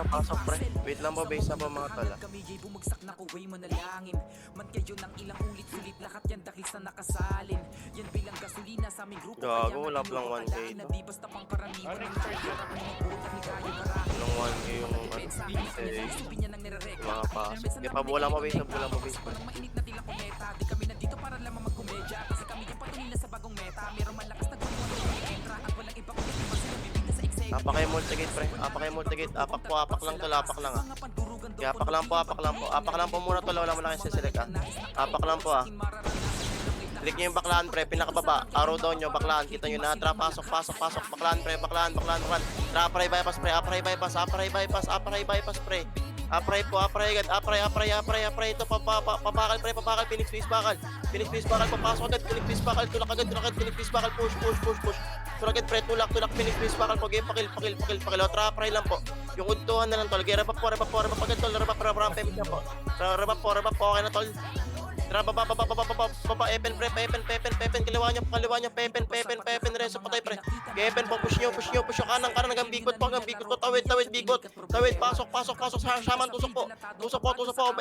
Tara, pasok pre. Wait lang po, base na po mga tala. Kamigay bumagsak na kuway manalangin. Man kayo ng ilang ulit-sulit lahat yan dahil sa nakasalin. Yan bilang gasolina sa aming grupo. Gago, wala pa lang 1K na to. di basta pang karaniwan ng nakaharap ng mga buo dahil kayo marami. Walang 1K yung ano, mga pasok. Kaya pa bulang mabase na bulang mabase pre. Parang mainit na tila kometa. Di kami nandito para lamang magkomedya. Kasi kami yung patuloy na sa bagong meta. Merong malakas na gumawa ng entra. At walang iba kundi iba sila bibigyan sa eksena. Apak kayo multigate pre. Apak kayo multigate. Apak po, apak lang to. Apak lang ah. Kaya apak lang po, apak lang po. Apak lang po muna to. Wala mo na kayo siselect ah. Apak lang po ah. Click nyo yung baklaan pre, pinakababa. Arrow down nyo, baklaan. Kita nyo na, trap, pasok, pasok, pasok. Baklaan pre, baklaan, baklaan, baklaan. Trap, apray, bypass pre, apray, bypass, apray, bypass, apray, bypass pre. Apray po, apray agad, apray, ito, papakal pre, papakal, Phoenix Face bakal. Phoenix Face bakal, papasok agad, Phoenix Face bakal, tulak agad, Phoenix Face bakal, push. Tulak agad pre, tulak, Phoenix Face bakal, game, pakil. O, trap, apray lang po. Yung untuhan na lang tol, gaya, reba po, agad tol, reba po. Reba po, okay na tol. Tara, baba, epen pre, pepen, kaliwa nyo, pepen, reso, patay pre. Epen po, push nyo, kanan, hanggang bikot po, tawid, bikot, pasok, saman, tusok po,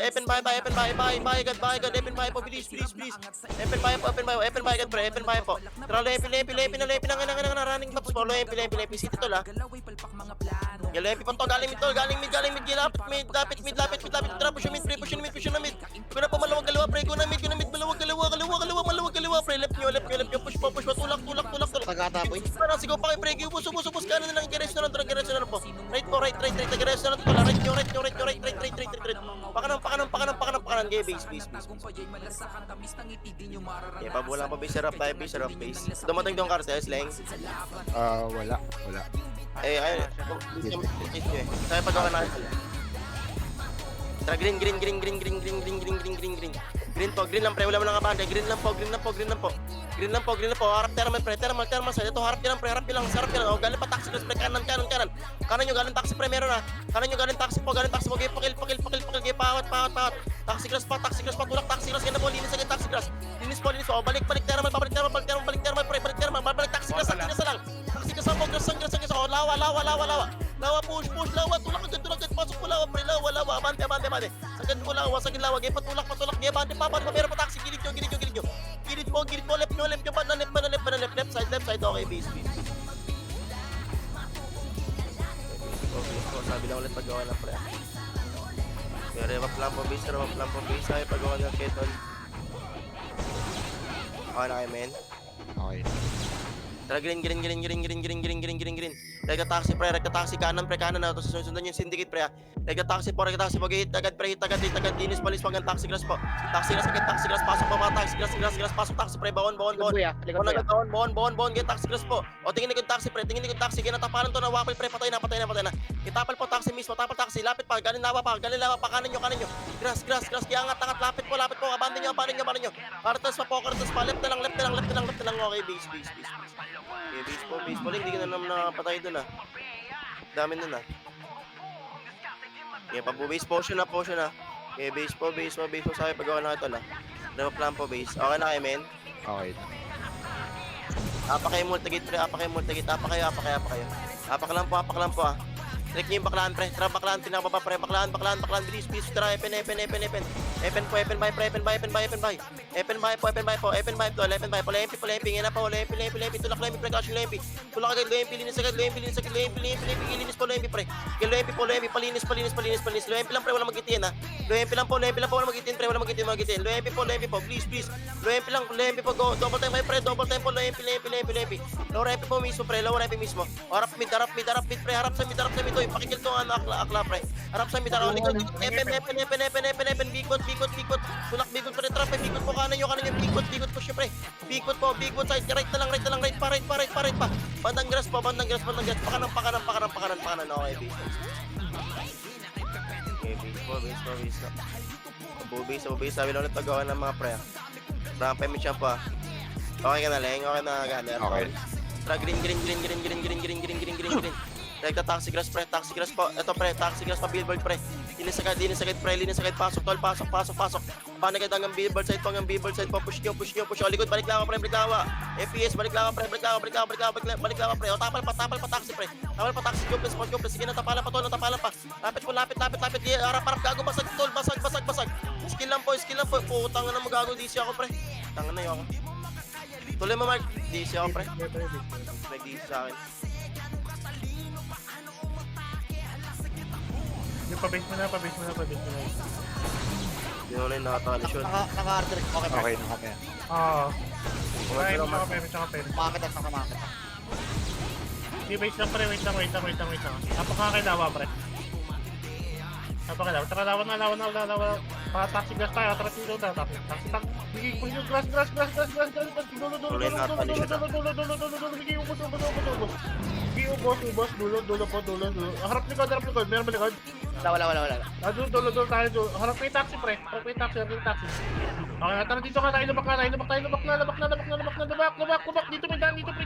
epen bahay, agad, epen bahay po, bilis, epen bahay agad pre, epen bahay po. Tara, lepi, na, running backs po, lepi, city tol ha. Lepi po to, galing mid, lapit, tara, push mid, kuna po malawag kaliwa pre, kuna mid, malawag kaliwa pre, left nyo, push po, tulak. Pagkatapoy. Parang sigaw pa kayo pre, ubus, kanan na lang, gereso na lang po. Right po, right, gereso na lang pala, right nyo, right. Pakanan, gaya, base. Yeah, pabulang pa base, sarap base. Dumating doon cartel, slang. Wala. Ayun, kaya pagawa na. Tara, green. Green lang pre, wala mo nang abante. Green lang po. Harap thermal pre, thermal sa ito. Harap nyo lang. O, galing pa taxi pre, kanan. Kanan nyo galing taxi pre, meron na. Kanan nyo galing taxi po. Gaya, pakil. Gaya, pawat. Taxi cross pa, tulak taxi cross. Ganda po, linis agad taxi cross. Linis po. O, balik thermal pre, babalik taxi cross lang. Taxi cross po, grass. O, lawa. Lawa, push, tulak agad, pasok po lawa pre, lawa, abante. Sagad po lawa, gaya, patulak, gaya, abante, meron pa taxi, gilid nyo. Gilid po, left nyo, left side, okay, base. Sabi lang ulit paggawa ng pre. Kaya rewap lang po base, ay paggawa ng kettle. Okay na kayo, men. Okay. Tara, green. Rega taxi pre, kanan na to, sundan yung syndicate pre ha. Rega taxi po, hit agad, linis palis pag ang taxi class po. Taxi class, pasok pa mga taxi class, pasok taxi pre, bawon. Bawon, get taxi class po. O, tingin ko taxi pre, kinatapalan to na wakil pre, patay na. Itapal po taxi mismo, lapit pa, galing lawa pa, kanan nyo. Grass, kaya angat, lapit po, abandon nyo. Kartas pa, left na lang, okay, base. Okay, base po, hindi ka na naman nakapatay dun ah. Dami nun ah. Okay, pag-base potion na. Okay, base po, sabi pag-gawa na ito lah. Dapat plan po base. Okay na kayo, men? Okay. Apa kayo multigate pre, apa kayo. Apak lang po ah. Click nyo yung baklaan pre, tara baklaan, pinakababa pre, baklaan, bilis, tara, epen po, epen bay po, lempi, nga na po, lempi, tulak lempi, precaution lempi, tulak agad, linis agad, ilinis po lempi pre, lempi po, palinis, lempi lang pre, wala magitin ha, lempi lang po, wala magitin pre, lempi po, please, lempi po, go, double time pre, po, lempi, low lempi po mismo pre, harap mid pre, harap sa mid, pakikil to akla pre. Harap sa mitaraw likod. Epen bikot. Tulak bikot pre, trap bikot po kanan nyo, bikot push pre. Bikot side, right na lang, right pa. Bandang grass, pakanan. Okay, base. Base. Sabi lang ulit paggawa ng mga pre. Rampa yung siya pa. Okay ka na, Leng. Okay na, gana. Okay. Tara, green. Taxi grass po. Ito pre, taxi grass pa billboard pre. Linis agad, pre, linis agad, pasok, tol, pasok. Paano agad hanggang billboard side po, push nyo. O, likod, balik lang ako, pre, FPS, balik lang ako, pre. O, tapal pa, taxi, pre. Tapal pa, taxi, jobless. Sige na, tapalan pa, tol, tapalan pa. Lapit. Harap, gago, basag, tol, basag. Skill lang po. Putang na magago, DC ako, pre. Tangan na yun ako. Tuloy mo, Mark. DC ako, pre. May DC sa akin. Yung pabase mo na. Hindi mo na yung nakatali siya. Naka-arter. Okay, Okay. Oo. Kaya mo tsaka pera. Makakit at nakamakit. Di base lang pre, wait lang. Napakakailawa pre. Tara, lawan na. Taxi gas tayo, tara dito na. Taxi. Bigay ko yung grass. Dulo. Bigay ubos. Dulo. Harap likod. Meron ba likod? Wala. Dulo tayo. Harap may taxi pre. Okay, tara dito ka tayo. Lubak na. Lubak. Dito pre. Lubak.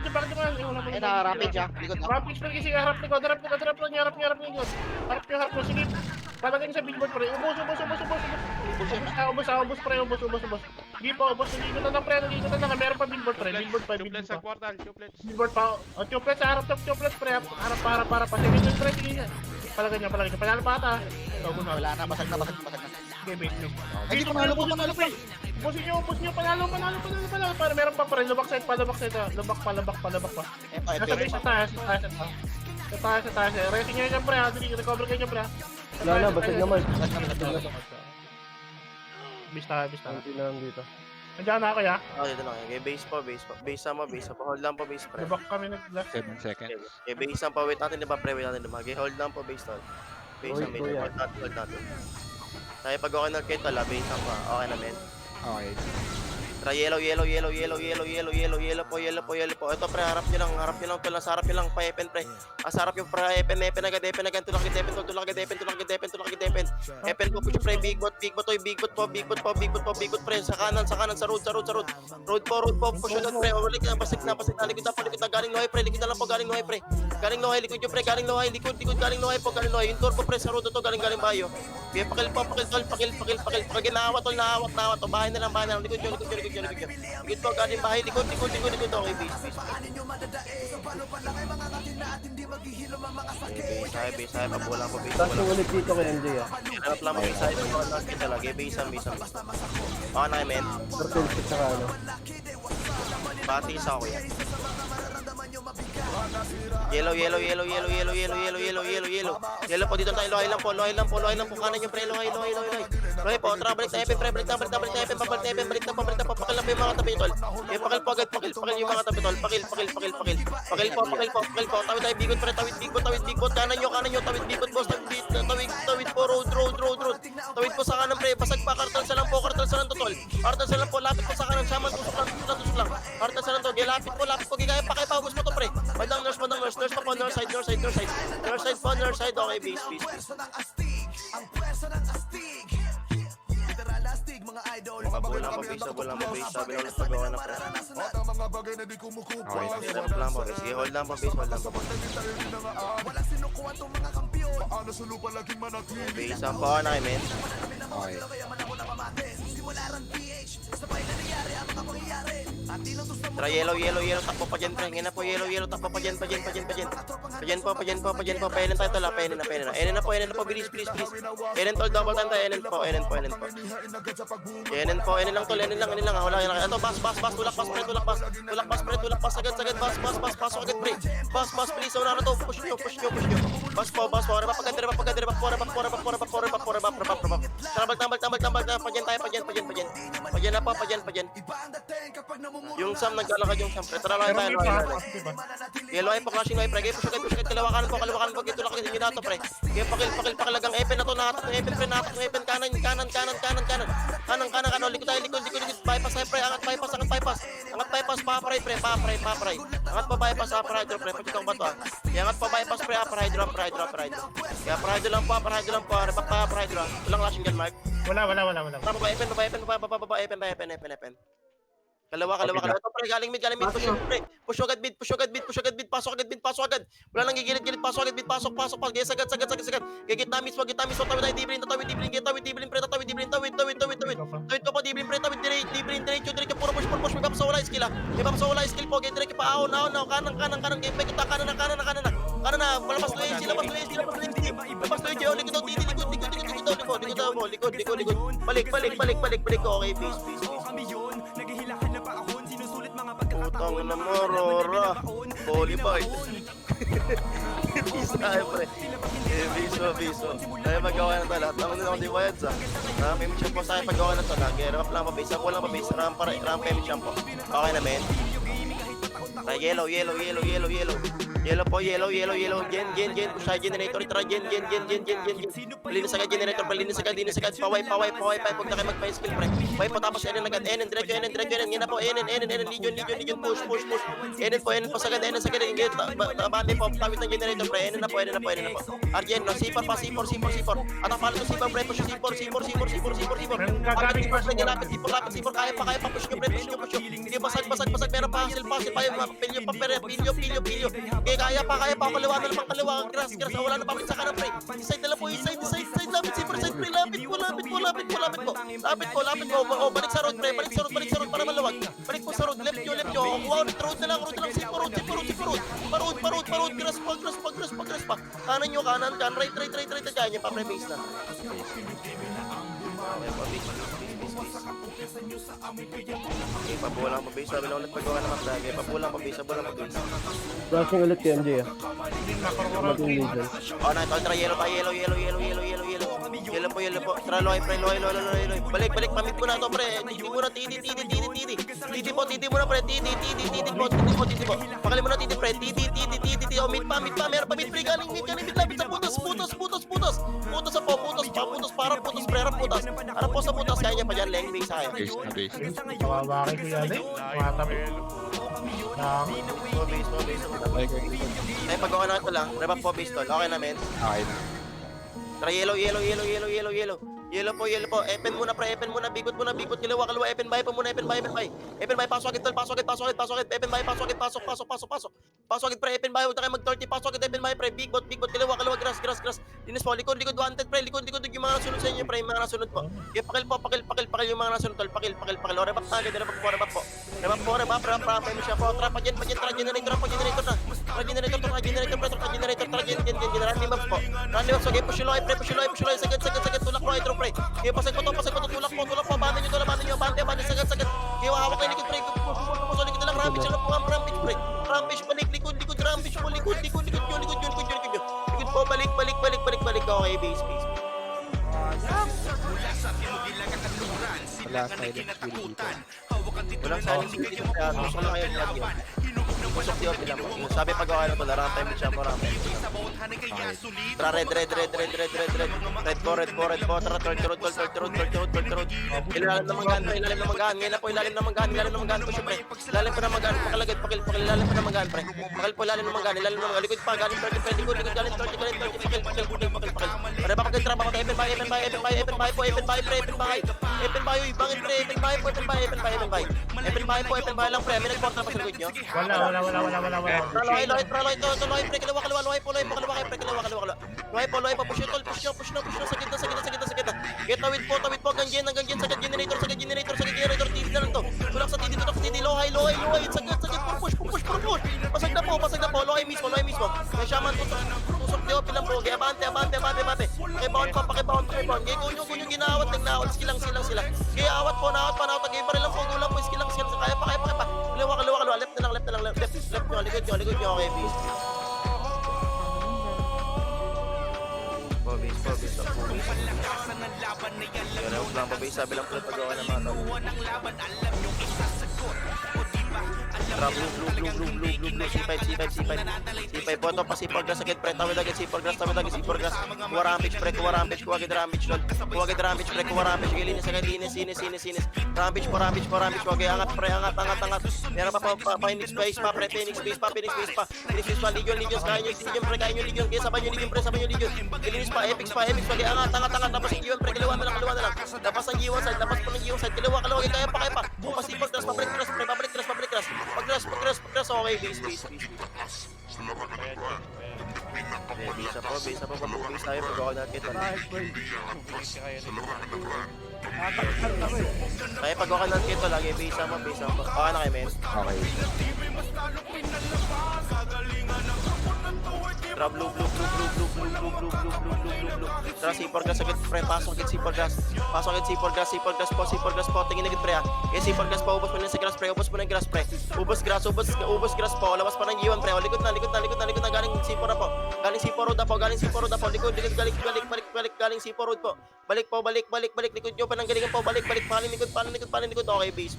Eh, naka-rampage ah. Likod na. Rampage pre kasi harap likod. Harap nyo. Sige. Palagay nyo sa billboard pre. Ubos. Ubos pre. Hindi pa ubos. Nagiging na pre. Meron pa billboard pre. Tuplet sa kwartal, tuplet. Billboard pa. O, tuplet sa harap. Tuplet pre. Harap para. Sige nyo pre. Sige. Palagay nyo. Panalo pa ata. Wala na, basag na. Okay, base. Ay, di ko panalo pre. Ubos nyo. Panalo. Para meron pa pre. Lubak side pa. Lubak pa. Nasa base sa taas. Racing nyo dyan pre. Recover kayo dyan pre. Wala na, basag naman. Bis tayo. Hindi na lang dito. Nandiyan na ako ya. Dito lang. Okay, base pa. Base sama. Hold lang po, base, pre. Lubak kami nag-left. 7 seconds. Okay, base lang pa. Wait natin, di ba, pre? Okay, hold lang po, base, tol. Base Uy, ang base. kuya. Hold natin. Tayo pag okay na kay tol, base lang pa. Okay na, men. Okay. Tara, yellow po. Ito, pre, harap nyo lang, tol. Nasa harap nyo lang, pa-epen, pre. Sa harap yung pre, epen agad. Tulak agad, depen. Epen po, push, pre, big bot, pre. Sa kanan, sa road. Road po, push agad, pre. Balik na, pasik na, likod na, galing lohay, pre. Likod na lang po, galing lohay, pre. Galing lohay, likod galing lohay po. Yung turbo, pre, sa road to, galing bayo. Kaya pakil, pag naawat, to, bahay na lang, likod nyo. Likod po, galing bahay, likod, okay, base. Base, pabulang po, base. Tapos yung ulit dito kay MJ ah. Hanap lang mga isa, kita lagi, base. Okay na, men. Turtle fit saka ano. Bati isa ako yan. Yellow po, dito tayo, lohay lang po, kanan yung pre, lohay po, tara, balik na epen, pre, balik na, balik na po, pakil na po yung mga tapitol. Pakil po agad, pakil yung mga tapitol, pakil po, tawid tayo, bigot pre, tawid bigot, kanan nyo, tawid bigot boss, tawid po, road, tawid po sa kanan pre, basag pa, kartal sa lang totol, lapit po sa kanan, saman, tusok lang, kartal sa lang to, lapit po, gigaya pa kayo, paubos mo to pre, bandang nurse pa po, north side, okay, base. Pabulang pa base, sabi lang nagpagawa na pre. Hirap lang po, sige, hold lang po base. Base ang po na, men. Okay. Tara, yellow, takpo pa dyan, pre. Ngayon na po, yellow, takpo pa dyan. Pajan po. Penen tayo tala, penen na po, bilis. Enen tol, double time tayo, enen po. Enen lang tol, enen lang. Wala yan. Ito, bas, tulak pas, agad, pasok agad, pre. Bas, please, una na to, push nyo. Bas po, reba pagad. Tara, pajan tayo. Yung Sam, naglalakad yung Sam, pre. Tara, lang tayo. Yellow ay po, clashing ay, pre. Push agad, kalawakan po, ito lang yung nato, pre. Kaya pakilagang epen na to, natok ng epen, kanan, likod tayo, likod, bypass tayo, pre, angat bypass, pa-pray, pre, angat pa bypass, upper hydro, pre, pagkita ko ba to, kaya angat pa bypass, pre, upper hydro, kaya upper hydro lang po, reback pa, upper hydro, walang clashing gun, Mark. Wala. Baba, epen. Kalawa. Ito pre, galing mid, push yun, pre. Push agad mid, pasok agad mid. Wala nang gigilid, pasok agad mid, pasok. Gaya sagad. Gigit na mismo, tawid tayo, diblin, tawid, pre, tawid. Tawid ko po, diblin, pre, tawid, diretso, puro push, may papasawala yung skill, po, gaya diretso pa, ahon, kanan, game back, kanan na, palabas lo yung sila, likod, balik, okay, peace. Putang na mo, Rora. Holy boy. Peace tayo, pre. Biso. Tayo magawa na to. Lahat naman din ako di bayad sa. Payment siya po sa akin paggawa na to. Nag-rap lang mabase. Ako lang mabase. Ram payment siya po. Okay na, men. Ay, yellow. Yellow po, yellow. Gen. Push tayo, generator. Try, gen. Palinis agad, generator. Palinis agad. Paway. Huwag na kayo mag-fire skill, pre. Paway po, tapos NN agad. NN, diretso. Yan na po, NN. Legion, push. NN po, sagad. Bante po, tawid ng generator, pre. NN na po. Arjen, no, C4 pa, C4. Atak pala to C4, pre. Push C4. Gagaling pa siya. Lapit, C4. Kaya pa, push nyo, pre. Hindi, basag. Meron pa, hassle. Pilyo. Kaya pa, kaliwa na naman, grass, wala na papit sa kanan, pre. Inside na lang po, inside, lapit, super side, pre, lapit po. Balik sa road, pre, para malawag. Balik po sa road, left nyo, road na lang, road, parod, grass pa. Kanan, right, kaya nyo pa, pre, base na. Okay, pa, base. Okay, pabulang pa base, sabi lang ulit paggawa ng magdag. Pabulang pa base. Flashing ulit kay MJ ah. Mating Legion. Oh, na, ito, try, yellow pa. Yellow po. Try, loy. Balik, pamit ko na to, pre. Titi muna, titi muna, pre. Titi po. Pakali mo na, titi, pre. Titi. Oh, mid pa. Meron pa, mid, pre. Galing mid, lapit sa putas. Parang putas, pre. Harap po sa putas. Kaya niya pa dyan, leng, base kaya. Kawawakin ko yan, Matabi. Ay, paggawa na ito lang. Rebap po, base tol. Okay na, men. Okay na. Tara, yellow. Yellow po. Epen muna, pre. Bigot. Kaliwa. Epen bay, pasok agad, tol. Pasok agad. Epen bay, pasok. Pasok agad, pre. Epen bay, huwag na kayo mag-30. Pasok agad, Epen bay, pre. Bigot. Kaliwa. Grass. Linis po. Likod. Wanted, pre. Likod. Yung mga nasunod sa inyo, pre. Yung mga nasunod po. Kaya pakil yung mga nasunod, tol. Pakil. O, rebap na agad. Rebap po. Rebap. Paymo siya po. Trapa dyan. Tara, generator na. Tara, generator, pre. Running maps po. Okay, push yung loy. Sagad. Tulak mo, itro, pre. Kaya pasag mo to. Tulak mo. Banda nyo. Bante. Sagad. Kaya hawak kayo likod, pre. Puso likod na lang. Rampage. Rampage, pre. Rampage, balik. Likod. Rampage mo. Likod po. Balik. Okay, base. Wala silent skill dito. Walang silent skill dito. Kaya gusto lang kayo vlog yun. Pusok di open lang. Sabi pag-gawa na to, runtime mo siya po. Tara, red. Red po. Tara, third road. Ilalim na manggaan. Ngayon na po, ilalim na manggaan po siya, pre. Ilalim pa na manggaan. Pakilagad. Ilalim pa na manggaan, pre. Pakil po, ilalim na manggaan. Likod pa, galing 30, pre. Likod, galing 30. Pakil. Para ba pagkatra ba? Epen bay, pre. Epen bay lang, pre. May nag-port na pa sa likod nyo. Wala. Loy, pre, kaliwa, loy po, push na, sa gitna. Get tawid po, hanggang gen, sagad generator, tidi na lang to. Tulak sa tidi, low, high, sagad, push. Pasag na po, low mismo. May shaman po, tusok di open lang po, kaya abante. Pakibaon. Kaya kunyo ginawat, nag-naawat, silang sila. Kaya awat po, naawat, tagay pa rin lang po, gulang po, silang, kaya pa. Kaliwa, left na lang, left nyo, likod nyo, okay, peace. Pabis. Kaya lang pabis, sabi lang pala pag-gawa ng mga tao. Blue. C5 po ito pa C4 grass agad, pre. Tawid agad C4 grass. Kuha rampage, pre. Kuha rampage, pre. Linis agad, linis. Rampage po. Okay, angat, pre. Angat. Meron pa Phoenix Base pa, pre. Phoenix Base pa. Legion. Kaya nyo Legion. Kaya sabay nyo Legion. Linis pa, Epics pa. Okay, angat. Tapos ang G1, pre. Kaliwa na lang. Tapos ang G1 side. Kaliwa. Kaya pa. Pupa C4 grass pa, pre. Okay, base. Okay, base po. Pag-base tayo. Pag-okay natin ito. Kaya pag-okay natin ito, lagi base mo. Okay na kayo, men. Okay. Tara, blue. Tara, C4 gas agad, pre. Pasok agad C4 gas po. Tingin agad, pre, ha. Okay, C4 gas po. Ubos mo na sa grass, pre. Ubos grass po. Labas pa ng G1, pre. Likod na. Galing C4 na po. Galing C4 road na po. Likod. Galing C4 road po. Balik. Likod nyo pa ng galingan po. Balik. Paling likod. Okay, base.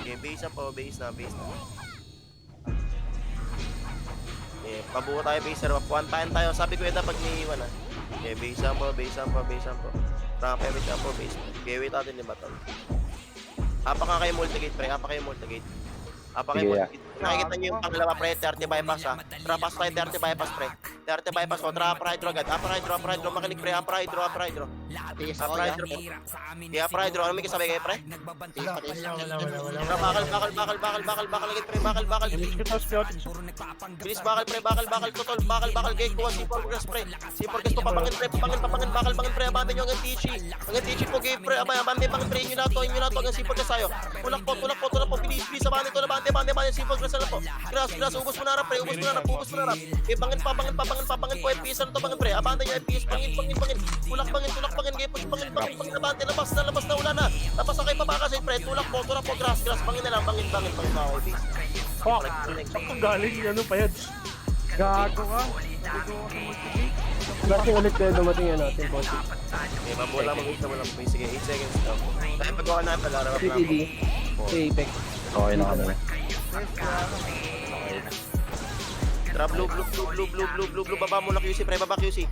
Okay, base na. Okay, pabuo tayo, base. One time tayo. Sabi ko yun pag niiwan, ha. Okay, base po. Rampa yung siya po, base. Okay, wait natin yung baton. Apa ka kayo multigate, pre. Nakikita nyo yung pangalawa, pre. 30 bypass, ha. Tara, pass tayo 30 bypass, pre. 30 bypass ko. Tara, upper hydro agad. Upper hydro. Makinig, pre. Upper hydro. Tiis Upper ako ya. hydro po. Okay, upper hydro. Ano may kasabi kayo, pre? Tiis. Tara, bakal agad, pre. Bakal. Bilis, bakal, pre. Bakal, totol. Bakal. Gate ko, C4 gas, pre. C4 gas po. Papangin, bakal, bangin, pre. Abante nyo hanggang Tichi po, gate, pre. Abante, bangin, pre. Inyo na to. Hanggang C4 gas tayo. Tulak po. Bilis. Abante, C4 gas na po. Grass. Ubos mo na rap, pre. Eh, bangin pa po. FPS ano to, bangin, pre. Abante nyo, FPS. Bangin. Tulak, bangin. Gate push, bangin. Abante, labas na. Wala na. Tapos okay pa baka sa'yo, pre. Tulak po. Grass. Bangin na lang. Bangin. Okay, Fuck! Ako galing, ano pa yan? Gago ka. Flashing ulit kayo dumating yan natin, Ponti. okay, mabola mo. Sige, 8 seconds daw. Tayo pag-gawa natin, larap na. CTD. Si Apex. Okay na kami. Tara, blue. Baba muna QC, pre. Baba QC,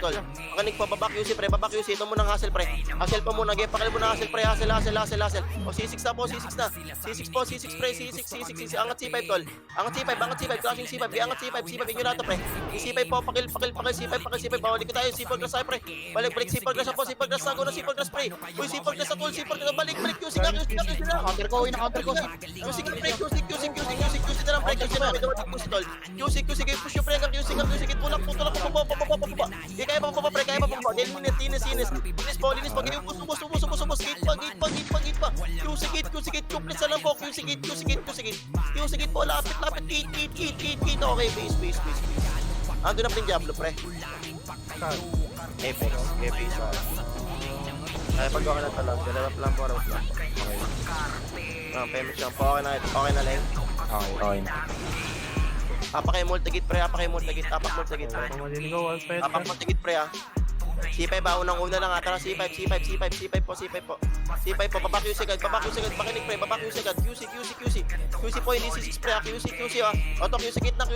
tol. Makinig po, baba QC, pre. Ito muna ng hustle, pre. Hustle pa muna. Pakil muna hustle, pre. Hustle. O, C6 na. C6, pre. C6. Angat C5, tol. Angat C5. Clashing C5. Angat C5. Inyo na to, pre. C5 po. Pakil C5. Bawalik ko tayo. C4 glass tayo, pre. Balik. C4 glass na po. C4 glass na. Go na C4 glass, pre. Uy, C4 glass na, tol. C4 glass. Balik. QC na. Counter ko. QC, pre. QC na lang, pre. QC, push yung pre hanggang QC, tulak po, baba. Di kaya pa, pre, Linis po, ubos, gate pa. QC gate, complete sa lang po, QC gate po, lapit, gate. Okay, base. Ando na pa yung Diablo, pre. Apex, base. Ay, pag-gawa na talaga, dalawap lang po. Okay. Payment siya po, okay na lang. Okay. Apa kayo multigate, pre. Apak multigate, pre. Apak multigate, pre, ha. C5 ba? Unang-una lang, ha. Tara, C5 po. C5 po, baba QC agad. Makinig, pre. Baba QC agad. QC po, hindi C6, pre, ha. QC, ha. Oto, QC gate na.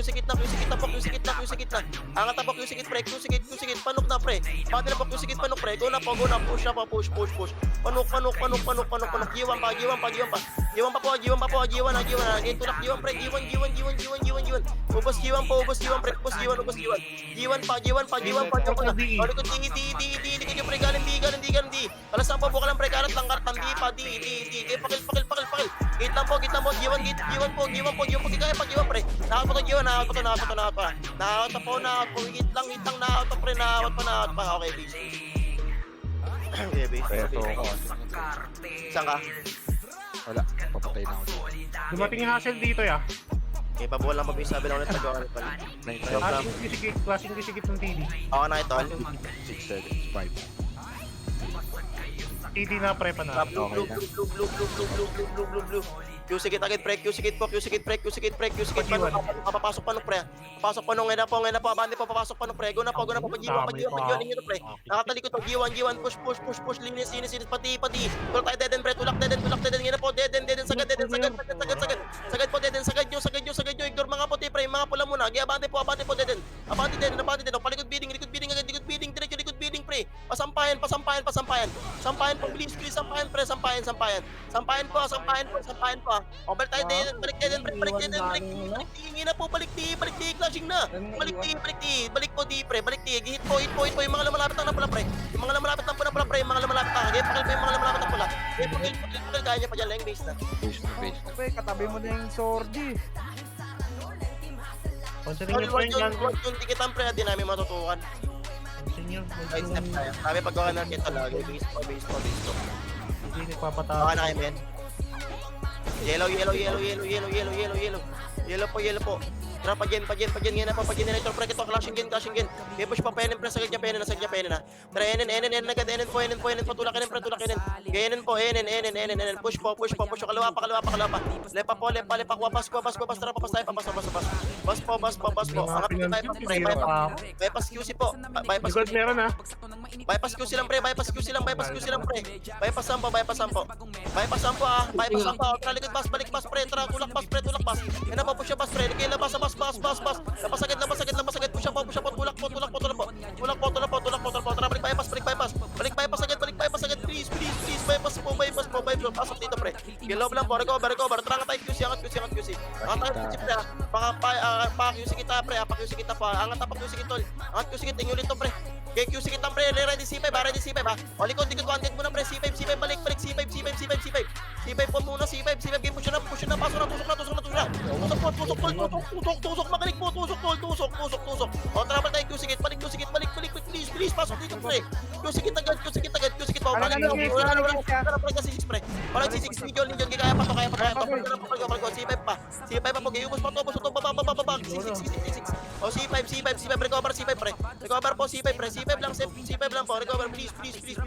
Angat na po, QC gate, pre. QC gate. Panok na, pre. Pati na po, QC gate, panok, pre. Go na po. Push na po. Panok. Giwan pa. Giwan. Gate tulak, giwan, pre. Giwan. Ubos giwan, pre. Giwan pa. Balik ko, di. Pre, galing di. Alas ang pabuka lang, pre. Karat lang, di pa. Pakil. Gate lang po. Giwan po. Di kaya pa, giwan, pre. Nakawat pa to, giwan. Nakawat po. Hit lang. Nakawat pa, pre. Nakawat pa. Okay, base. Okay, base. Saan ka? Wala. Papatay na ako. Dumating yung hustle dito, ya. Okay, pabuha lang pag-isa. Sabi lang ulit pag-gawa na pala. Clashing QC ng TD. Okay na ito. 6 seconds. 5. TD na prepa na. Blue. QC gate agad, pre. QC gate. Papasok pa nung, pre. Ngayon na po. Abante po, papasok pa nung, pre. Go na po. Pag-iwan ninyo to, pre. Nakatalikot to. Giwan. Push. Linis. Pati. Tulak tayo, dead, pre. Tulak, dead. Ngayon na po, dead. Sagad po, dead. Sagad nyo. Ignore mga puti, pre. Mga pula muna. Abante po, dead. Abante, dead. Palikod bidding agad. Likod bidding, pre. Pasampayan. Sampayan po, please. Sampayan, pre. Sampayan po. O, balik tayo, dead. Balik. Hingi na po, balik di. Clashing na. Balik po, di, pre. Hit po. Yung mga lumalapit ang napula, pre. Pakil po yung mga lumalapit ang pula. Pakil. kaya niya pa dyan, Leng, base na. Base na, base na. Pre, katabi mo na yung Sordi. Pansin nyo, Huwag pre, yung tikitan, pre, di namin matutukan. pansin nyo. Side step tayo. Sabi pag gawa ng kita lagi, base po. Hindi nagpapatawa. Baka na kayo, men. Yellow. Yellow po. Tara, pagyan. Ngayon na po, pagyan na ito. Pre, ito, clashing gen. May push pa, penen, pre, sagad niya, penen na. Tara, enen agad, enen po, tulakin, pre. Enen po, enen. Push po, kalawa pa. Lepa, wapas, tara, papas tayo, papas. Bas po. Angat po tayo, pre, bypass QC po. Bypass Likod meron ha. Bypass QC lang, pre. Bypass Bypass sampo. Bypass sampo. Tara, likod, balik, pre. Tara, tulak, bas. Yan na po, push bas, pre. Ligay, labas. Labas agad. Push up po. Tulak po. Tara, balik bypass agad. Please. Bypass po. Pasok dito, pre. Yellow lang po. Recover. Tara, angat tayo QC. Angat QC. Pa-QC kita, pre. Pa-QC kita pa. Angat QC kita. Angat QC kita. Tingin ulit to, pre. Kaya QC kita, pre. Ready C5. O, likod. One get muna, pre. C5. Balik. C5 po muna. C5. Game push na. Pasok na. Tusok. Magaling po. Tusok. O, tara, balik tayo. QC kita. Balik. Please. Pasok dito, pre. QC kita agad. Wala na, Parang C6, pre. Parang C6. Legion. Kaya pa to. C5 pa. Po. Giubos pa to. Baba. C6. O, C5. Recover, C5, pre. Recover po, C5, pre. C5 lang po. Recover, please. C5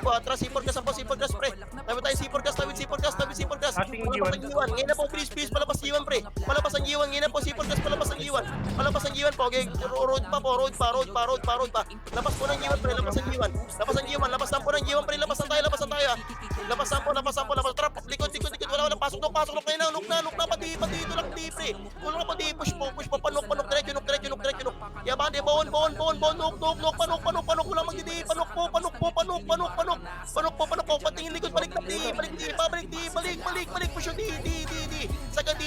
po. Atras, C4 gas, pre. Tabi tayo, C4 gas. Ating Palabas ang G1. Ngayon na po, please. Palabas G1, pre. Palabas ang G1. Ngayon na po, C4 gas. Palabas ang G1 po. Okay, road pa. Labas po ng G1, pre. Labas ang G1. Labas lang po ng G1, pre. Labasan tayo. Labas. Tara, likod. Wala. Pasok na. Kayo na. Nuk na. Pati. Tulak, di, pre. Tulak pa, di. Push po. Panok. Diretso. Yaban, di. Bon. Nuk. Panok. Wala magdidi. Panok po. Patingin likod. Balik. Push yun. Di. Sagad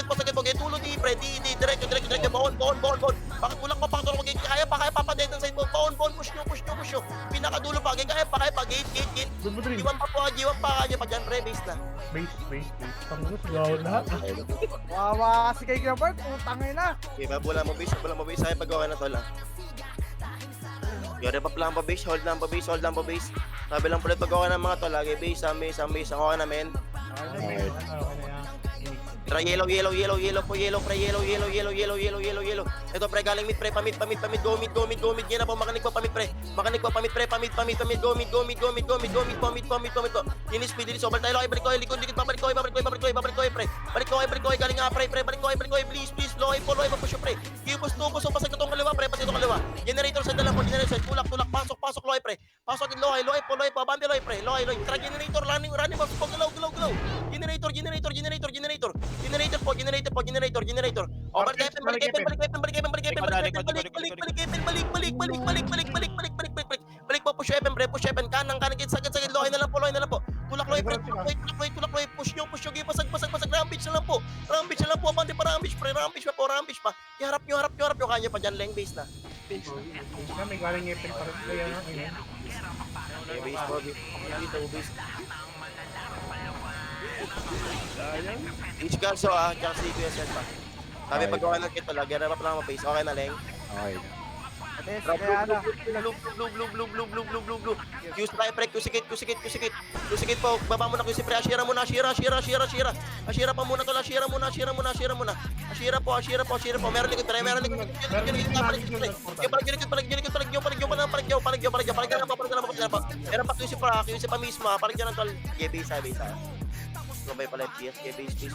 po. Kaya tulo, di, pre. Di. Diretso. Bon. Bakit tulak pa. Kaya pa dead side mo. Bon. Push nyo. Pinakadulo pa. Kaya pa. Gate. G1 pa. Kanya pa dyan, pre. Base na. Base. Tangos, gawin lahat. Wawa kasi kay Gilbert, putangin na. Okay, bola mo base. Ay, pagawa na to lang. Yore pa lang pa base. Hold lang pa base. Sabi lang pala pagawa ng mga to. Lagi base. Ang okay na, men. Tara, yellow po, pre, yellow. Ito, pre, galing mid, pre, pamid, go mid. Yan na po, makanik po, pamid, pre, go mid. Inis, speed, over tayo, balik ko, likod, babalik ko, pre. Balik ko, galing nga, pre, balik ko, please, loy po, push, pre. Kibos, tubos, pasag itong kaliwa, pre, pati itong kaliwa. Generator side na lang po, tulak, pasok, loy, pre. Pasok, loy po, bandi, loy, pre, loy. Tara, generator, running, po, galaw. Generator. Over balik. Balik po, push weapon, kanan, sagad, loy na lang po. Tulak, loy, push nyo, pasag, rampage na lang po, abante pa, rampage pa. Iharap nyo, kanya pa dyan, leng base na. May galing ngipin pa rin. Base. Each guard so tsaka si QSL pa. Sabi paggawa ng kito, lagyan na pa lang base. Okay na, leng. Okay na. Ates, kaya na. Blue. Q's tayo, pre. Kusikit po. Baba mo na QC, pre. Ashira muna. Ashira pa muna to. Ashira muna. Ashira po. Meron likod, pre. Balik nyo. Meron pa QC pa mismo. Balik nyo ng tol. Base. Lumay pala yung PS. Base.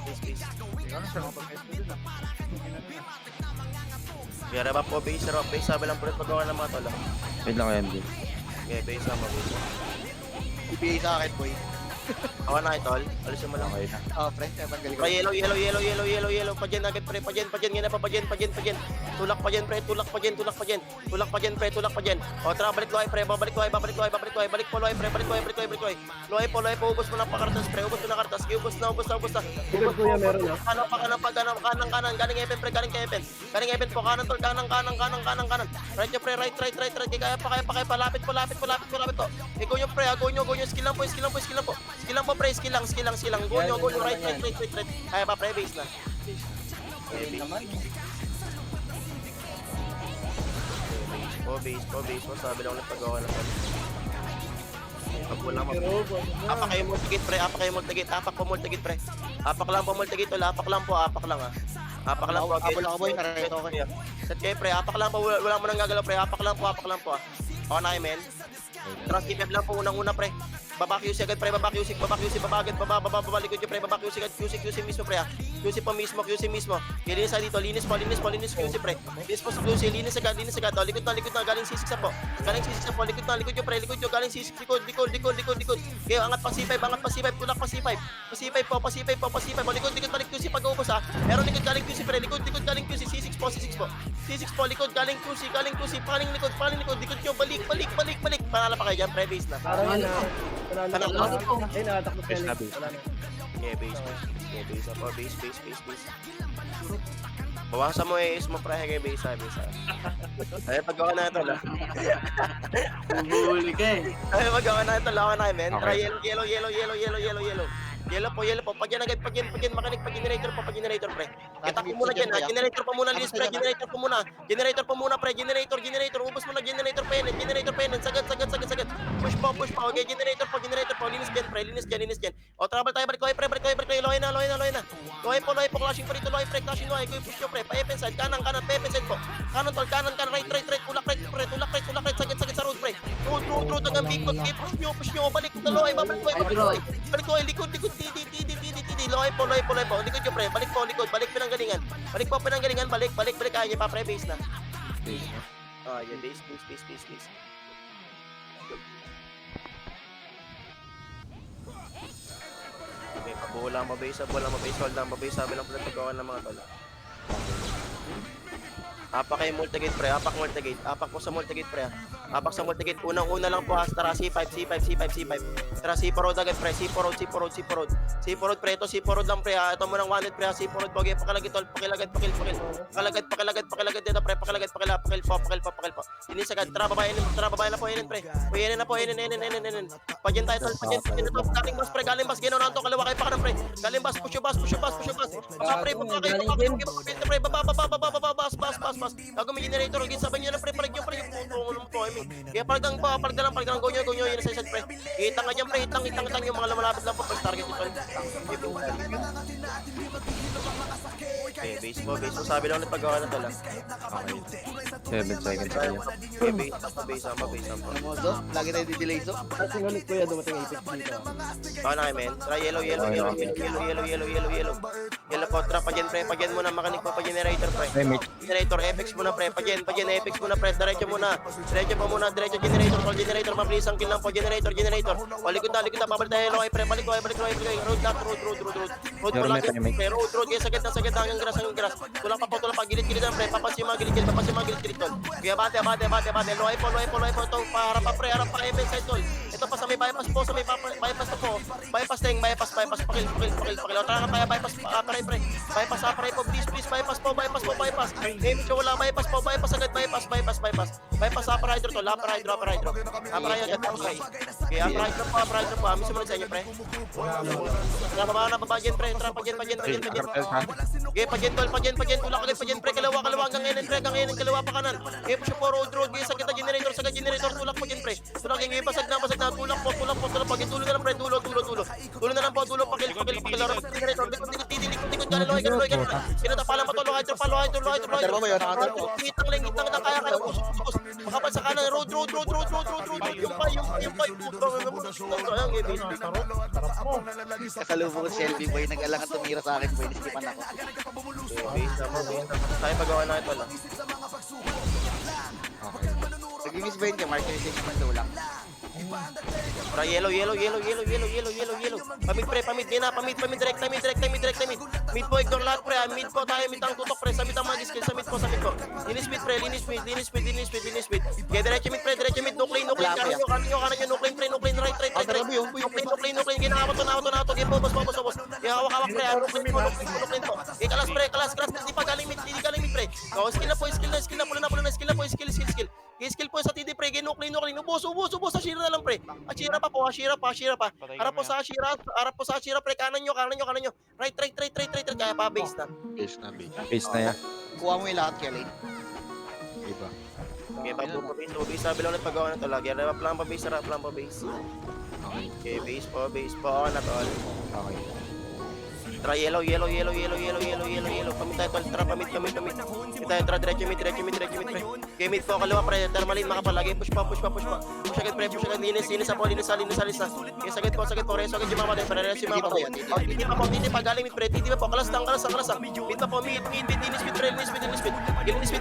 Kaya ba po, base. Sabi lang po rin paggawa ng mga tol. Wait lang, MJ. Okay, base. IPA sa akin, boy. Awa na tol. Alisin mo lang. Okay na. Pre, galing Pa yellow. Pagyan agad, pre. Pagyan. Yan na pa, pagyan. Tulak pa dyan, pre. Tulak pa dyan. O, tara, balik loy, pre. Balik po, loy, pre. Balik loy. Loy po. Ubos mo na pa kartas, pre. Ubos na. Ubos na. Likod kuya, meron ha. Kanan. Galing Epen, pre. Galing Epen po. Kanan, tol. Kanan. Right nyo, pre. Right. Kaya pa. Lapit po. Ikaw nyo, pre. Go nyo. Skill lang po. skill lang po pre, skill lang. Go nyo, right. Kaya pa pre, base na. Base po, sabi lang ulit pag-gawa na pre. Apak kayo multigate pre, apak po multigate pre. Apak lang po multigate, apak lang ah. Apak lang po. Set kayo pre, apak lang po, wala mo nang gagalaw pre, apak lang po ah. Okay na kayo men. Transcribe lang po unang-una pre. Babakyusi agad pre, babakyusi, babalikod nyo pre, babakyusi agad, QC mismo pre ah. QC mismo. Linis dito, linis po, QC pre. Linis po sa QC, linis agad, oh, likod na, galing sisik sa po, likod nyo pre, galing sisik, likod. Kayo, angat pa C5, tulak pa C5 po, likod, balik QC pag-uubos ah. Meron likod galing QC pre, likod galing QC, C6 po, likod galing QC, paling likod, likod nyo, balik, panala pa kayo dyan, pre, base na. Parang yun na. Ay, nakatakbo sa Base na, Felix. base. Wala na. Yeah, base po, base. Bawasan mo is mo pre, kay base. Ay, pag-gawa na ito lang. Huli ka eh. Ay, pag-gawa na ito lang, okay na men. Try Okay. yellow. Yellow po. Pag yan agad, makinig pag generator pre. Kita ko muna dyan ha. Generator pa muna, list pre. Generator pa muna pre. Generator. Ubus mo na generator penen. Sagad. Push pa. Okay, generator po. Linis dyan. O, travel tayo. Balik ko pre. Loy na. Loy po. Clashing pa rito. Loy pre. Push nyo pre. Pa-FN side. Kanan. Pa-FN side po. Kanan tol. Right. Tulak right. Sagad sa road pre. Road. Hanggang big pot. Push nyo. Balik na Loy. Balik ko. Likod. Tidi. Loy po. Likod nyo pre. Balik pinanggalingan. Balik. Kaya nyo pa pre. Base na. Yeah, base. Okay, pabulang mabase. Hold lang, mabase. Sabi lang pala pagkawan ng mga tol. Apak kayo multigate pre, apak po sa multigate pre. Apak sa multigate, unang-una lang po tara C5. Tara C4 road agad pre, C4 road pre, ito C4 road lang pre ha. Ito munang 100 pre ha, C4 road pogi, pakilagid tol, pakilagad dito pre, pakil po. Inis agad, tara babae na po, inin pre. Inin. Pagyan tayo tol, pagyan ito, galing bas, ginaw na ito, kaliwa kayo pa ka na pre. Galing bas, push your bus. Baka pre, baba, bago may generator, sabay nyo lang pre, palag nyo kaya palag lang, go nyo, yun sa isang pre. Hitang ka dyan pre, hitang yung mga lumalapit lang po, first target ito. Okay, base po, sabi lang ulit paggawa na ito lang. Okay. 7 seconds pa yan. Okay, base ang. Lagi tayo di-delay so. Kasi ulit kuya, dumating Apex dito. Baka na kayo men, try yellow. Yellow po, tara, pagyan muna, makanik po, pag-generator pre. Generator, Apex muna pre, pagyan, Apex muna pre, diretso generator, mabilis ang kill lang po, generator. O, likod na, babalik tayo, yellow pre, balik ko, road, kaya sagad na hanggang grass. Tulak pa, gilid na pre, papas yung mga gilid tol. Kaya bate, loy po, ito, harap pa, Apex side tol. Ito pa sa may bypass na po, bypass, pakil. O, tara ka pa, bypass, pre. Bypass po, please, bypass po. Medyo wala, bypass agad, bypass. Bypass, upper hydro to, upper hydro. Okay, upper hydro po, mismo lang sa inyo, pre. Nababa dyan, pre, tara, pagyan. Okay, pagyan, tulak agad, pre, kalawa, hanggang ngayon, kalawa pa kanan. Okay, push po, road, okay, sagad na generator, tulak po dyan, pre. Tulak, yung basag na, tulak po, pagyan, tulo na lang, pre, tulo. Tulo na lang po, pakil, generator, likod, gano'n. Pinatapalan pa to, low hydro. Hitang na, kaya, push. Makapal sa kanan, road. Yung pa, Kasalubong ko si LB boy, nag-alangan tumira sa akin boy, nisipan ako. Base. Tayo pagawa na ito lang. Nag-miss ba yun ka, Mark? Yung man lang. Para yellow. Pamid pre, direct time. Mid po, ignore lahat pre, mid po tayo, mid ang tutok pre, sa mid ang mga skill, sa mid po. Linis mid. Kaya diretso mid, no clean, kanan nyo, no clean, right. No clean, ginakawa to na to, game boss. Kaya hawak pre, no clean po. Kaya kalas, hindi galing mid pre. Skill na po, skill po sa TD pre, no clean, ubos, Ashira na lang, pre. Ashira pa po, Ashira pa. Harap po sa Ashira, pre. Kanan nyo. Right. Kaya pa, base na. Base na yan. Kuha mo yung lahat, Kelly. Iba. Okay, base. Sabi lang ulit pagawa na to. Lagi, harap lang pa base. Okay. Okay, base po. Okay na to. Okay. Tara, yellow. Pamit tayo, tol. Tara, pamit. Pamit tayo, tara, diretso mid, pre. Okay, mid po, kaliwa, pre. Thermalin, makapalagi. Push pa. Push agad, pre. Linis na. Okay, sagad po. Reso agad yung mga patay. Reso yung mga patay. Titi pa. Galing mid, pre. Titi pa po. Kalas lang. Mid pa po, mid. Linis mid,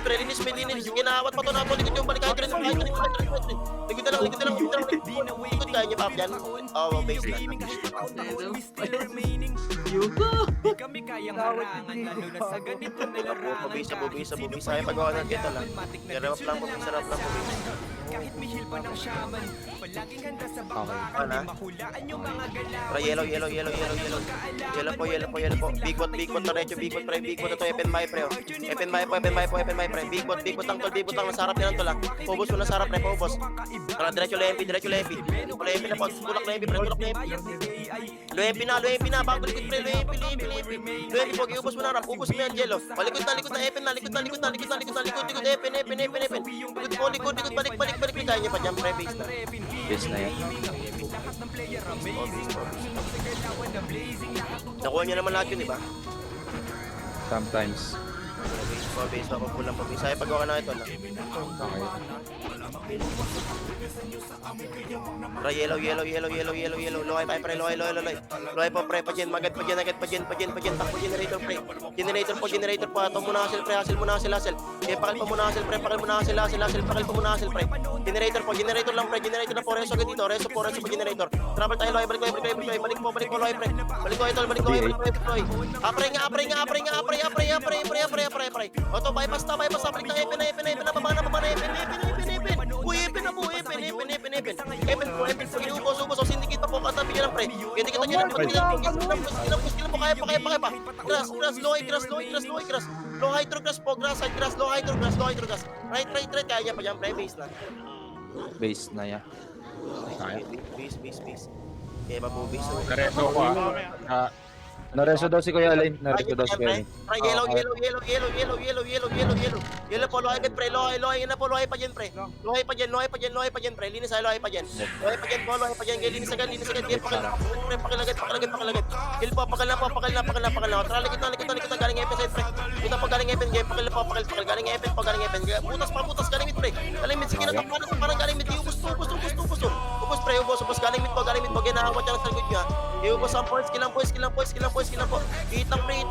pre. Linis mid. Yung ginahawat pa to na po. Likod yung balik. Likod na lang. Likod kaya niya pa dyan. Oh, base na. Di kami kayang harangan, lalo na sa ganito nilarangan. Bubisa. Ay, pagawa na kita lang. Sarap lang po. Kahit mihil pa ng shaman, palaging handa sa bangka. Ano? Di mahulaan yung mga galaw. Tara, yellow po. Big bot, diretso, big bot, ito, open my pre, open my pre, big bot ang tol, nasarap yan ang tol, pobos mo nasarap pre, pobos. Tara, diretso, lempi na po, tulak lempi, lempi na, bago likod pre, lempi po, ubos mo na rap, ubos mo yan, jello, palikod na, likod, balik, kaya niya pa dyan, pre, base na. Base na yan. Nakuha niya naman lahat yun, diba? Sometimes. Base pa, pulang pa, base. Ay, pagawa na ito, no? Okay. Tara, yellow. Lohay tayo, pre, lohay. Lohay po, pre, pagyan, magad, takbo, generator po. Ato muna hasil, Okay, pakal pa muna hasil, pre. Generator lang, pre. Generator na po, reso agad dito, reso po, generator. Travel tayo, lohay, balik ko, lohay, pre. Balik ko. Apre nga. Oto, bypass na, balik na, epen na, baba na, epen. Uy, epen po. Epen po, ubos, syndicate pa po, katabi niya lang, pre. Hindi kita niya lang, skill po, kaya pa. Grass, low hydro grass po, low hydro grass. Right, kaya niya pa dyan, pre, base na. Base na yan. Kaya. Base. Okay, mabubis. Nareso ko nareso daw si Kuya Alain. Try yellow. Yellow po, lohay agad, pre. Lohay na po, lohay pa dyan, pre. Lohay pa dyan, pre. Linis ay lohay pa dyan. Lohay pa dyan, kaya linis agad. Kaya pakilagad. Kill po, pakal na. Tara, likod na, galing epen side, pre. Kita po, galing epen, pakil, galing epen. Butas, galing mid, pre. Galing mid, sige na, parang galing mid. Ubus, pre, galing mid po, ginahawat yan sa likod niya. Iubos ang points, kill lang po. Hit lang, ubos.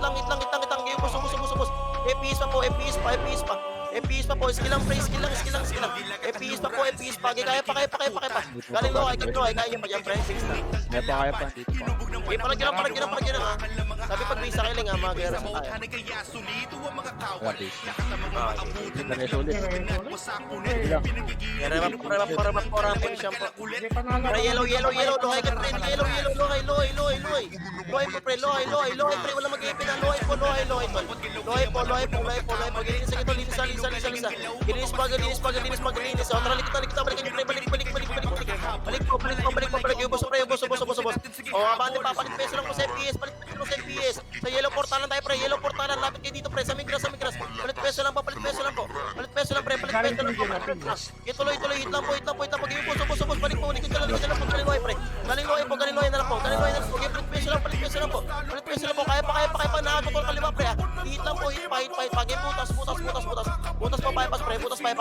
FPS pa po, skill lang, FPS pa, kaya pa. Galing low, kaya niya pa dyan, pre, 6 na. Kaya pa. Dito pa. Okay, palagyan ha. Sabi pag may sakay lang ha, mga gera sa tayo. Wala base. Nareso ulit. Rema po, siyam po. Pre, yellow, lohay ka, pre, lohay. Lohay po, pre, wala mag-ipin na, lohay po. Gilinis pa. O, tara, likod na, balikan yung pre, balik po, ubos. O, abante pa, palit peso lang po sa FPS. Sa yellow portalan tayo, pre, lapit kayo dito, pre, sa migras. Palit peso lang po, pre, Ituloy, hit lang po, ubos, balik po, likod ka lang, galing lohay na lang po, okay, palit peso lang po, kaya pa, nakatutol kaliwa, pre, hit lang po, hit pa, butas po, bypass,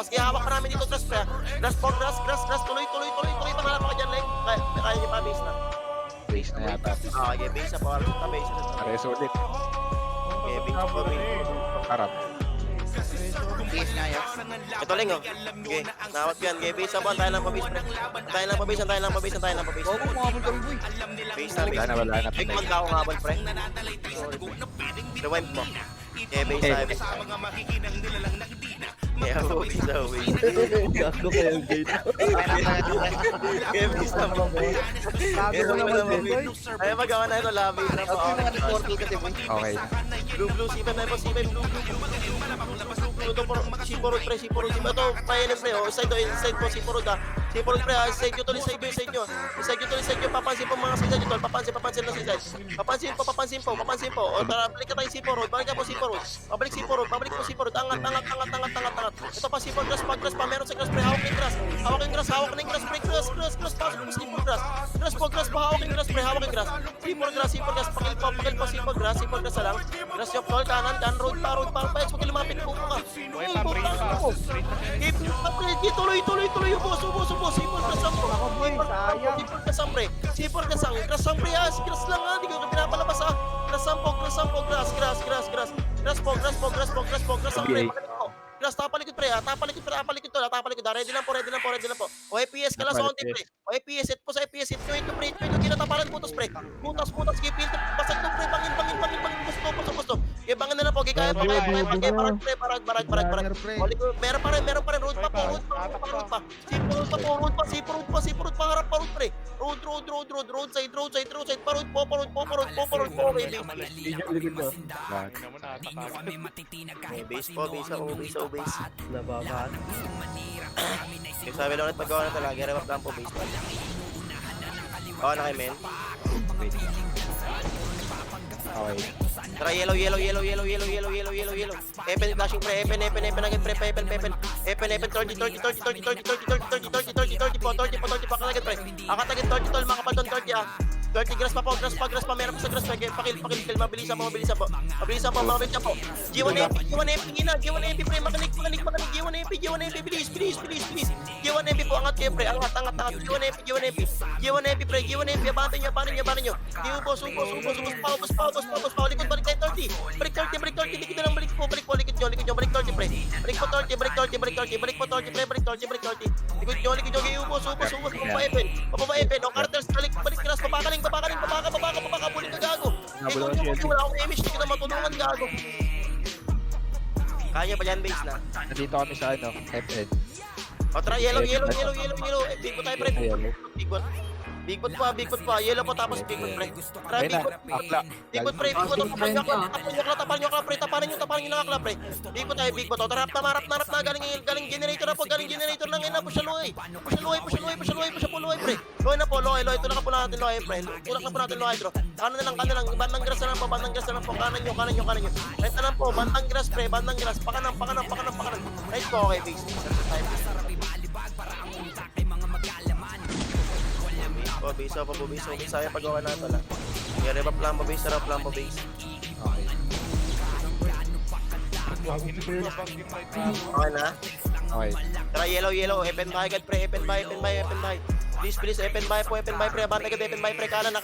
kaya hawak pa namin dito, grass, pre, grass, tuloy, pangalap ka dyan, kaya niya pa, base na. Base na yata. Okay, base na po, base na. Nareso ulit. Okay, base po, Harap. Base nga yan. Ito lang, oh. Okay, nawat yan. Okay, base na po, tayo lang pa-base, pre. Tayo lang pa-base. Oo, kumabol kami, boy. Base na. Wala na. Big man ka ako nga, pre. Rewind mo. Okay, base na. Yeah, base na. Sakto kayo yung gate. Okay, base na po. Sabi ko naman, boy. Ay, magawa na ito, labi na po. Ako yung mga portal kasi, boy. Okay. Blue, C5 tayo po, C5, blue. Ito po, C4, pre, ito, payanin, pre, oh, inside po, C4, Sipol pre, side nyo tol, side nyo, side nyo. Side nyo tol, side nyo, papansin po mga side nyo tol, papansin na side. Papansin po. O tara, balik ka tayo Sipol Road, balik ka po Sipol Road. Babalik po Sipol Road, angat. Ito pa Sipol Grass, pa, meron sa grass pre, hawak ng grass, pre, grass, pasok po Sipol Grass. Grass po, hawak ng grass pre, hawak ng grass. Sipol Grass, pakil po Sipol Grass na lang. Grass yung tol, kanan, road pa, pa, pag lumapit po ka. Tuloy yung boss, Sipol Grass, pre, grass lang ha, di ko pinapalabas ha. Grass po, grass po, ang pre, Grass, tapalikod pre, tapalikod, ready lang po. O EPS ka lang sa konti pre. O EPS, hit po sa EPS, hit nyo, pre, kinatapalan, putos pre. Putos, sige, filter, basag to pre, bangin, gusto. Okay, bangin na lang po, kaya barag. Meron pa rin, road pa. Sipro road pa, harap pa road pre. Road side, pa road po, okay, base po, base. Nababahan. Yung sabi lang ulit paggawa na talaga, remap lang po base. Oo, na kay men. Okay. Tara, yellow. Epen, flashing pre, epen, agad pre, epen, 30 po, agad pre. Akat agad 30 tol, makapal doon 30 ah. 30 grass pa, meron pa sa grass, pakil, mabilisan po. G1 MP pre, makinig, G1 MP, please. G1 MP po, angat kayo pre, angat, G1 MP pre, abantin nyo. Ubos, pa, likod, balik tayo 30, balik 30, likod na lang, balik nyo, balik 30 pre, balik po 30, balik 30, likod nyo, ubos, pababa Epen, o cartels, balik grass, baba ka, bulit ka gago. Wala akong image, hindi ka na matulungan gago. Kaya pa yan, base na. Nandito kami sa FN. O tara, yellow. Big po tayo pre, Big bot pa, yellow po tapos big bot pre. Tara, big bot. Big bot pre, tapal nyo akla pre, tapanan nyo lang akla pre. Big bot tayo, big bot. O tara, harap na, galing generator na po, lang yun na po siya Loy. Push pre. Loy na po, tulak na po natin Loy pre. Bro. Kanan na lang, bandang grass na lang po, kanan nyo. Right na lang po, bandang grass pre, pakanan. Right po, okay, base. Base. Saya pagawa na ito lang. Remap lang po base. Okay. Okay na? Okay. Tara, yellow. Epen by agad pre, Epen by. Please, Epen by pre, abante agad, Epen by pre, kanan na.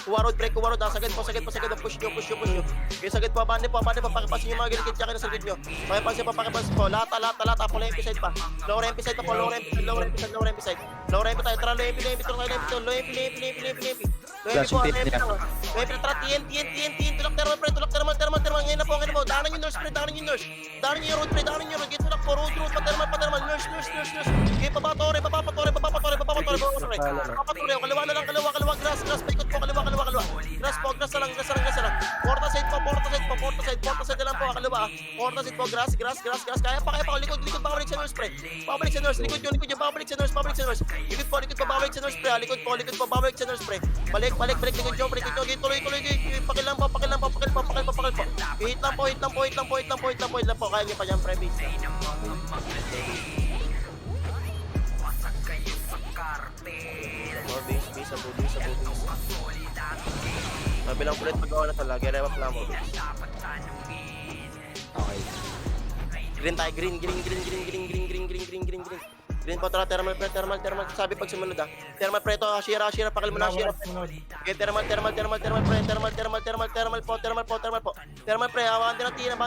Kuwa road, sagad po, push nyo. Okay, sagad po, abante po, pakipasin nyo mga gilid, tsaka na sagad nyo. Pakipasin po, lata, full MP side pa. Lower MP side. Lower MP tayo, tara, low MP po, tara, TN, tulak termal, ngayon na po, daanan nyo nurse, daanan nyo yung road, get tulak po, road, pa-termal, nurse. Okay, papatore, kaliwa na lang, grass, paikot po, kaliwa. Grass na lang. Porta side na lang po, kaliwa. Porta side po, grass. Kaya pa, likod, babalik sa nurse, pre. Likod nyo, babalik sa nurse. Likod po, babalik sa nurse, pre. Likod po, babalik sa nurse, pre. Balik, likod nyo, tuloy, pakil lang po. Hit lang po, kaya nyo pa dyan, pre, base. Base. Sabi lang ulit paggawa na talaga, remap lang mo. Okay. Green tayo, green. Green po, tara, thermal. Sabi pag sumunod Thermal pre to, Shira, pakil mo na, Shira. Okay, thermal pre, Thermal pre, hawakan din ang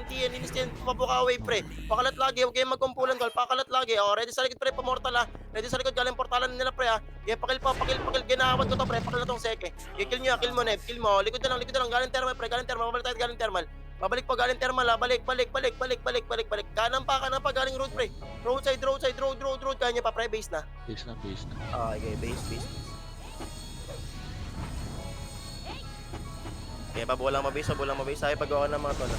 TN, inistin, pabuka away pre. Pakalat lagi, huwag kayong magkumpulan tol, pakalat lagi. O, ready sa likod pre, pamortal Ready sa likod, galing portalan nila pre Okay, pakil, ginahawad ko to pre, pakil na tong seke. Okay, kill mo, Nev, kill mo. Likod na lang, galing thermal pre, babalik tayo galing thermal. Babalik po galing thermal balik. Kanan pa galing road pre. Roadside, kaya niya pa pre, base na. Base na. Okay, base. Okay, pabulang mabase. Sabi pagawa ng mga tol.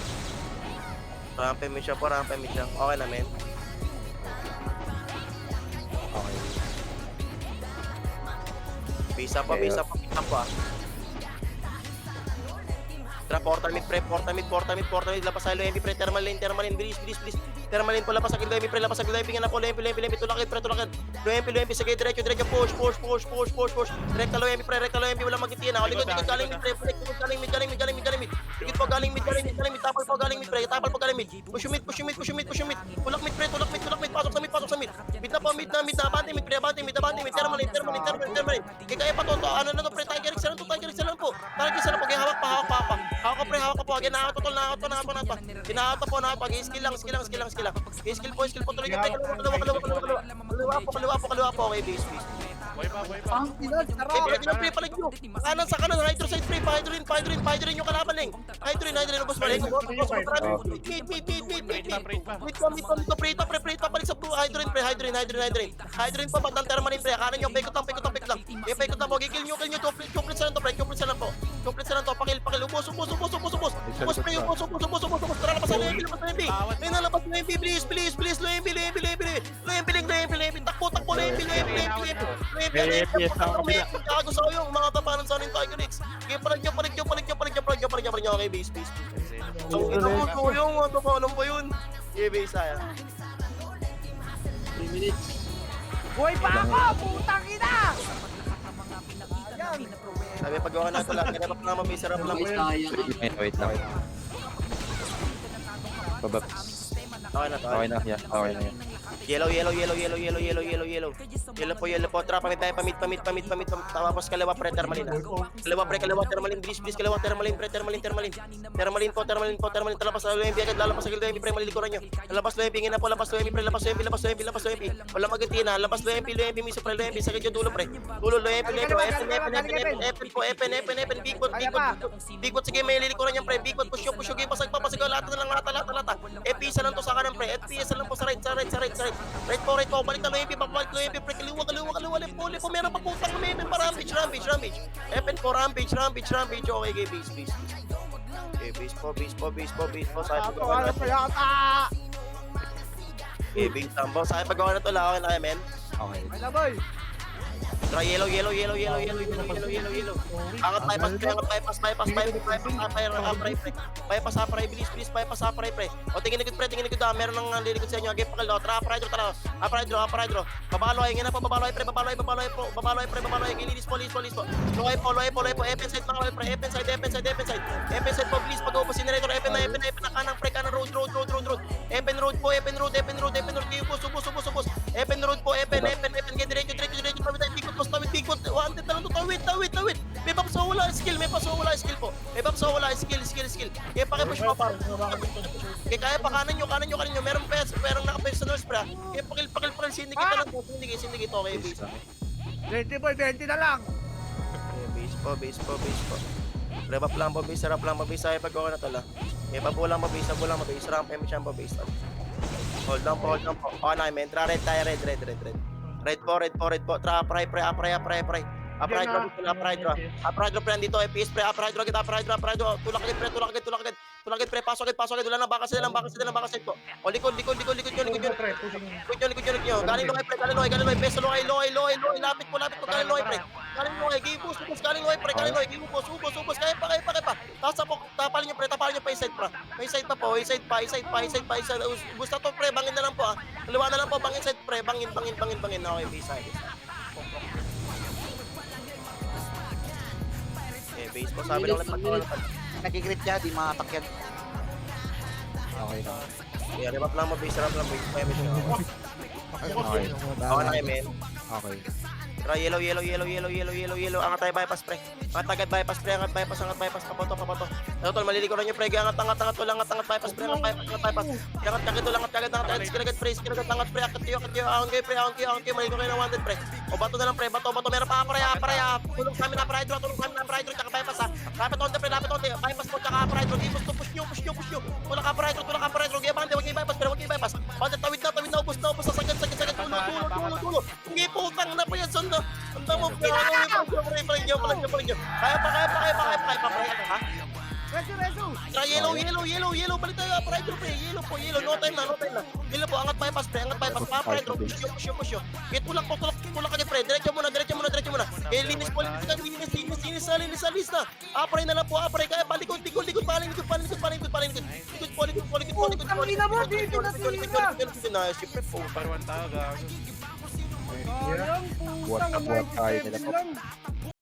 Rampe mid siya. Okay na men. Okay. Bisa po, bisa po. Trap, portal mid, pre, portal mid, labas sa LMP, pre, thermal lane, bilis. Thermal lane po, labas sa LMP, pre, labas sa LMP, nga na po, LMP, tulakid, pre, LMP, sige, diretso, push. Rekta LMP, pre, wala mag-itiyan, likod, galing mid, pre, galing mid, likod po, galing mid, tapal po, galing mid, push mid, tulak mid, pre, pasok sa mid, mid na, abante mid, thermal lane, kaya pa to, ano na to, pre, Tiger X lang po, kaya hawak pa, hawak ka po, again, nakakot pa. Kinahata po, skill lang. Skill po, tuloy ka, kaliwa po, okay, base. Boy pa. Pre, palag nyo. Kanan sa kanan, hydro side, pre, pa-hydro yung kalaban, Leng. Hydro, ubos mo, Leng. Mid, balik sa blue, hydro, pa, batang thermal, pre, kanan nyo, pekot lang. Pekot lang po, kill nyo, complete sa lang to, pre, complete sa lang to, pakil, ubos, pre, ubos, tara, labas na LMP, may nalabas na LMP, please, LMP, takbo, gusto ko yung mga tapanan sa anin Tiger X. Kaya palag nyo, okay, base. So, ito po yung mga tapanan pa yun. Okay, base, sayang. 3 minutes. Buhay pa ako! Putang ina! Sabi, pagawa na ito lang. Kaya pa mabase, sarap lang. Wait lang. Babab. Okay na to. Okay na yan. Yellow. Yellow po. Trap, pamit. Tapos kaliwa, pre, thermalin. Kaliwa, thermalin. Bilis, kaliwa, thermalin, pre, thermalin. Thermalin po. Talabas sa LMP agad, lalabas sa LMP, pre, malilikuran nyo. Labas LMP, ngina po, labas LMP, pre, labas LMP. Wala maganti na, labas LMP, miso, pre, LMP, sakit yung dulo, pre. Dulo, LMP, Bigfoot, sige, may lilikuran nyo, pre. Bigfoot, push, game, pasag, lata na lang, lata. FPS lang to sa kanan, pre. FPS lang po sa right. Right po, balik na LMP, pre, kaliwa, lipo, meron pa putang may para rampage. FN po, rampage, okay, base. Okay, base po, sa akin pagawa na to. Okay, base tambo, sa akin pagawa na to, okay na kayo, men. Okay. Try yellow. Angat bypass, bypass, pre. O, tingin likod, meron nang lilikod sa inyo. Agay pakal, tara. Aparaydro. Babalo ay, ngina po, babalo ay, lilis po. Loay po, FN side, mga pre, FN side po, please, pag-upo, generator, FN na kanang, pre, kanang road. FN road, ubos. FN road po, FN, diretso, Bigfoot, wanted na lang to, tawid. May papso, wala skill po. Skill. Kaya pakipush mo, par. Kaya pa kanan nyo, merong naka-personal spray. Kaya pakil, syndicate lang po, syndicate, okay, base. 20 na lang! Base po. Rep lang po, base, ay pag-okay na to lang. Kaya pa po lang, base, ramp, siyang po, base. Hold down po. Okay na, men, red tayo, red. Red po. Tra, pray. Aparaydro, pre, dito, FPS, pre, aparaydro. Tulak agad, pre, pasok agad. Wala na, baka sila lang po. O, likod nyo. Galing loy, peso loy, lapit po, galing loy, pre. Give boost, galing loy, pre, give ubos, kaya pa. Tapalin nyo pa iside, pra. May side pa po, iside pa. Gusto to, pre, bangin na lang po, Kaliwa na lang po, bangin side, pre, bangin. Okay, base. Okay, base po, sabi lang ulit Nagigrit niya, di makatakyan. Okay na. Yeah, rep lang, base. Okay. Okay na, men. Okay. Tara, yellow. Angat tayo, bypass, pre. Angat bypass. Papoto. Ito, tol, malilikuran nyo, pre. Angat, bypass, pre. Angat, bypass. Angat, kagad. Skill agad, angat, pre. Akat kayo. Ahon kayo. Malilikuran kayo ng 100, pre. O, bato na lang, pre. Bato. Meron pa, aparay. Tulong sa amin, aparaydro. Tsaka bypass, ha. Lapit on, pre. Bypass po, tsaka aparaydro. Push nyo. Tulak aparaydro. Kaya bante, huwag kayo bypass, pre. Bante, tawid na. Ubus na. Sagad. Tulo. Hindi po, utang na po yan, son. Ang damo, pre. Kaya pa, ha? Resu. Yellow, balik tayo, upper idol pre, yellow po, no time na. Yellow po, angat bypass pre, upper idol, push yo. Hit mo lang kagad pre, diretso muna. Linis na, lista. Upper na lang po, kaya palikod, palikod. Tangina mo, dito na sila. Siyempre po. Parwan tayo, gago. Sayang, Buhat putang. na buhat tayo nila. lang.